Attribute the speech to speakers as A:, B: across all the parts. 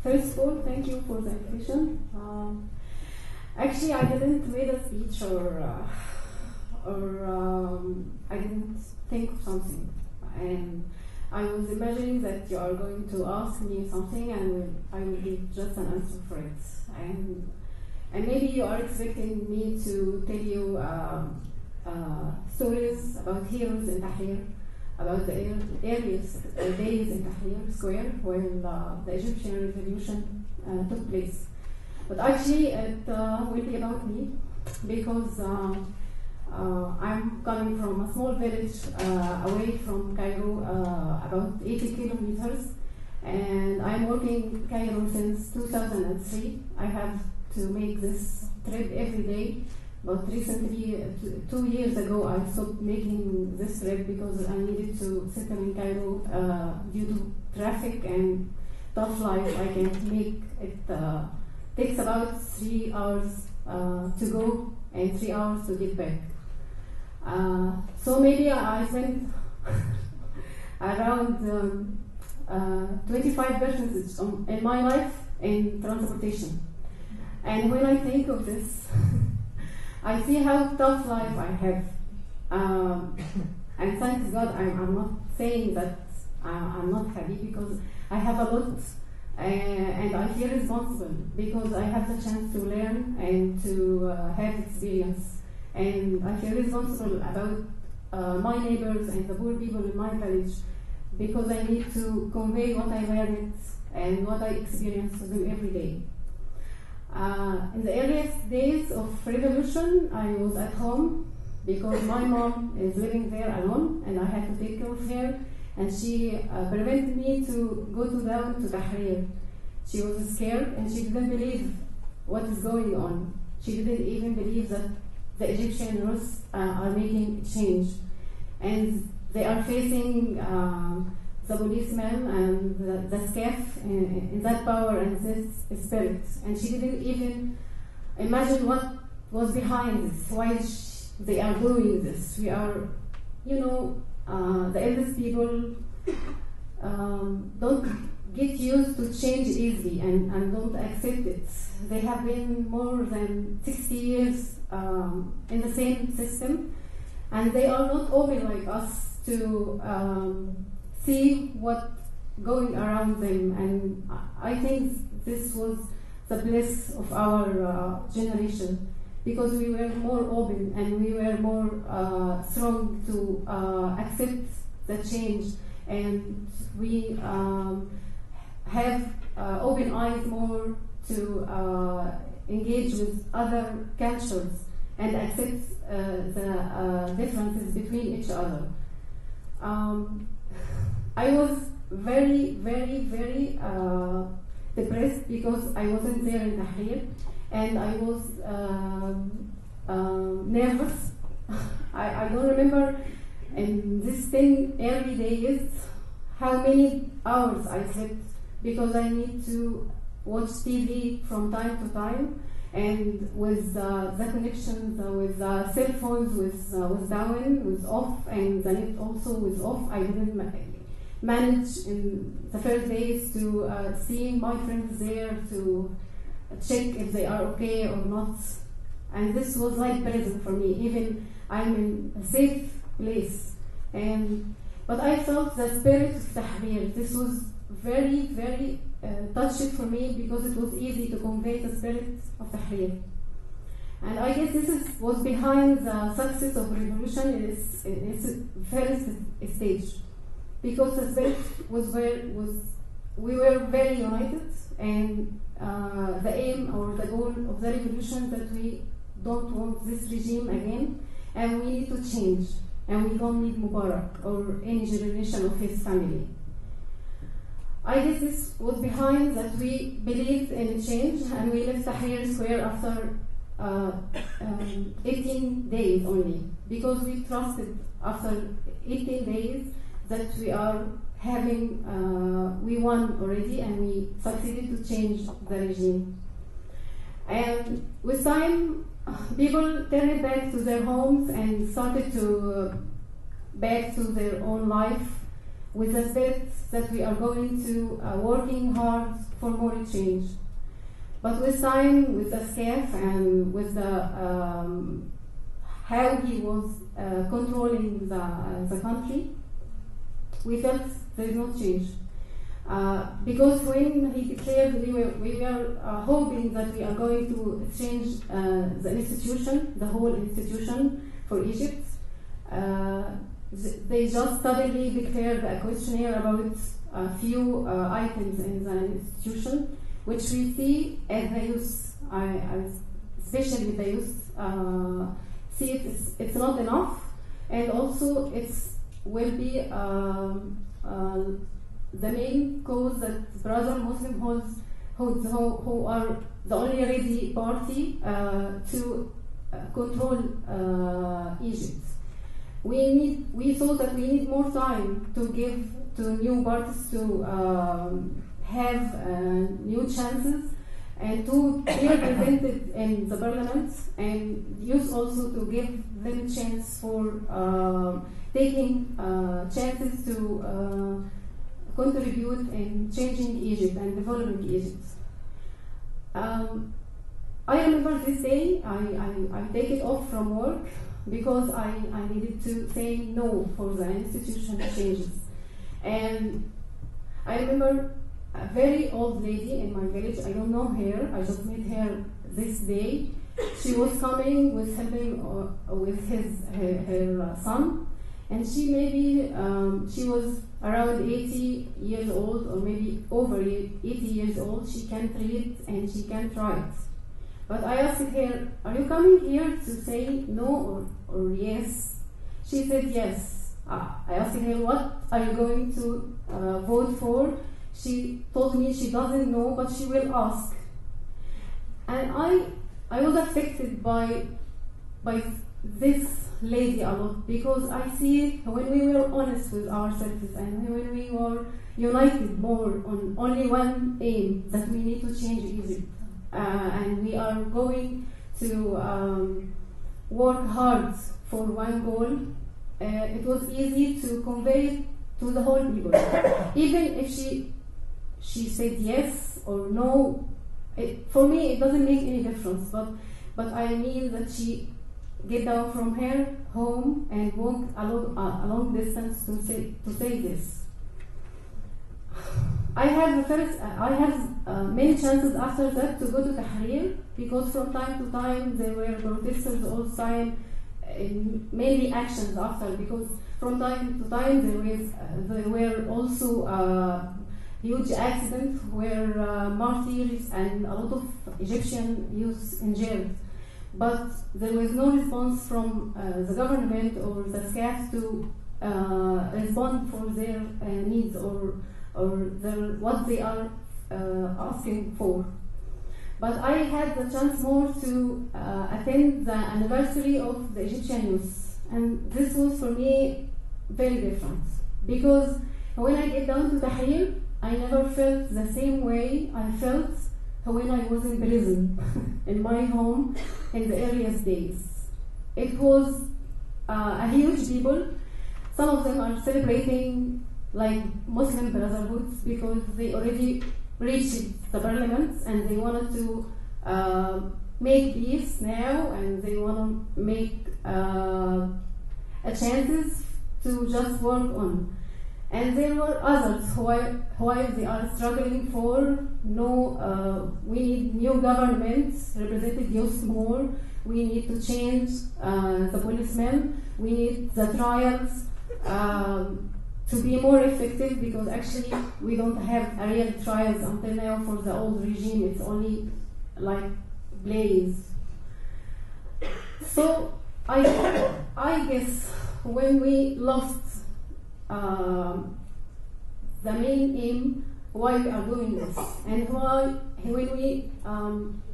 A: First of all, thank you for the invitation. Actually, I didn't make a speech or I didn't think of something, and I was imagining that you are going to ask me something, and I will give just an answer for it. And maybe you are expecting me to tell you stories about heroes in Tahrir, about the earliest days in Tahrir Square when the Egyptian revolution took place. But actually, it will be about me because I'm coming from a small village away from Cairo, about 80 kilometers, and I'm working in Cairo since 2003. I have to make this trip every day, but recently, 2 years ago, I stopped making this trip because I needed to settle in Cairo due to traffic and tough life. I can't make it. Takes about 3 hours to go and 3 hours to get back. So maybe I spent around 25% in my life in transportation. And when I think of this, I see how tough life I have. And thanks God, I'm not saying that I'm not happy because I have a lot. And I feel responsible because I have the chance to learn and to have experience. And I feel responsible about my neighbors and the poor people in my village because I need to convey what I learned and what I experience to them every day. In the earliest days of revolution, I was at home because my mom is living there alone and I had to take care of her, and she prevented me to go down to Tahrir. She was scared and she didn't believe what is going on. She didn't even believe that the Egyptian Rus are making change, and they are facing the policemen and the SCAF in that power and this spirit. And she didn't even imagine what was behind this, why they are doing this. We are, the eldest people don't get used to change easily and don't accept it. They have been more than 60 years in the same system, and they are not open like us to see what's going around them. And I think this was the bliss of our generation, because we were more open and we were more strong to accept the change, and we have open eyes more to engage with other cultures and accept the differences between each other. I was very, very, very depressed because I wasn't there in Tahrir, and I was nervous. I don't remember in these 10 early days how many hours I slept, because I need to watch TV from time to time, and with the connections with the cell phones was down, was off, and the net also was off. I didn't manage in the first days to see my friends there, to check if they are okay or not. And this was like prison for me. Even I'm in a safe place. But I felt the spirit of Tahrir. This was very, very touching for me, because it was easy to convey the spirit of Tahrir. And I guess this was behind the success of revolution in its first stage, because the spirit we were very united, and the aim or the goal of the revolution that we don't want this regime again, and we need to change, and we don't need Mubarak or any generation of his family. I guess this was behind that we believed in change, and we left Tahrir Square after 18 days only, because we trusted after 18 days that we are having, we won already, and we succeeded to change the regime. And with time, people turned back to their homes and started to back to their own life with the spirit that we are going to working hard for more change. But with time, with the SCAF and with the how he was controlling the country, we felt there is no change. Because when he declared, we were hoping that we are going to change the institution, the whole institution for Egypt. They just suddenly declared a questionnaire about a few items in the institution, which we see as the youth, especially the youth, see it's not enough, and also it will be the main cause that brother Muslim who are the only ready party to control Egypt. We thought that we need more time to give to new parties to have new chances and to be represented in the parliament, and youth also to give them chance for taking chances to contribute in changing Egypt and developing Egypt. I remember this day, I take it off from work because I needed to say no for the institution changes. And I remember a very old lady in my village, I don't know her, I just met her this day. She was coming with helping with her son, and she maybe, she was around 80 years old or maybe over 80 years old. She can't read and she can't write. But I asked her, are you coming here to say no or yes? She said yes. I asked her, what are you going to vote for? She told me she doesn't know, but she will ask. And I was affected by this lady a lot, because I see when we were honest with ourselves and when we were united more on only one aim, that we need to change Egypt. And we are going to work hard for one goal. It was easy to convey to the whole people. Even if she said yes or no, for me it doesn't make any difference. But I mean that she get down from her home and walk a long distance to say this. I had many chances after that to go to Khairy, because from time to time there were protesters all the time, mainly actions after, because from time to time there were also huge accidents where martyrs and a lot of Egyptian youth in jail. But there was no response from the government or the SCAF to respond for their needs or what they are asking for. But I had the chance more to attend the anniversary of the Egyptian youth, and this was for me very different, because when I get down to Tahrir, I never felt the same way I felt when I was in prison in my home in the earliest days. It was a huge people. Some of them are celebrating like Muslim brotherhoods because they already reached the parliament and they wanted to make peace now, and they want to make a chances to just work on. And there were others while they are struggling for we need new governments, represented youth more, we need to change the policemen, we need the trials to be more effective, because actually we don't have a real trials until now for the old regime. It's only like blaze. So I guess when we lost the main aim why we are doing this, and why when we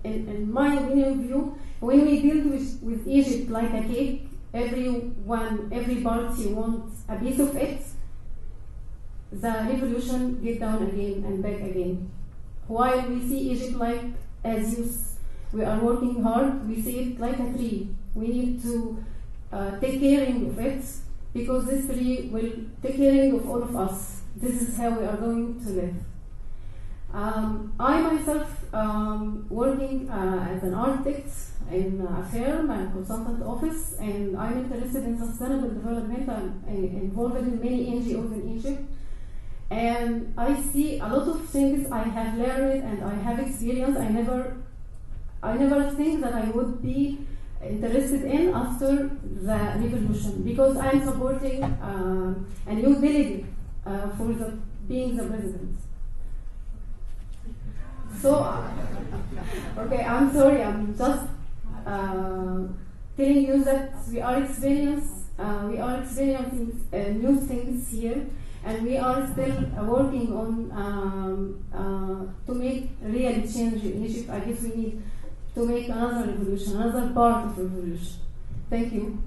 A: in my opinion view, when we deal with Egypt like a cake, every party wants a piece of it, the revolution get down again and back again. While we see Egypt like as youth, we are working hard, we see it like a tree. We need to take care of it, because this tree will take care of all of us. this is how we are going to live. I myself working as an architect in a firm and consultant office, and I'm interested in sustainable development. I'm involved in many NGOs in Egypt, and I see a lot of things I have learned and I have experienced. I never think that I would be interested in after the revolution, because I'm supporting a new delegate for being the president. So, okay, I'm sorry, I'm just telling you that we are experiencing new things here, and we are still working on to make real change in Egypt. I guess we need to make another revolution, another part of revolution. Thank you.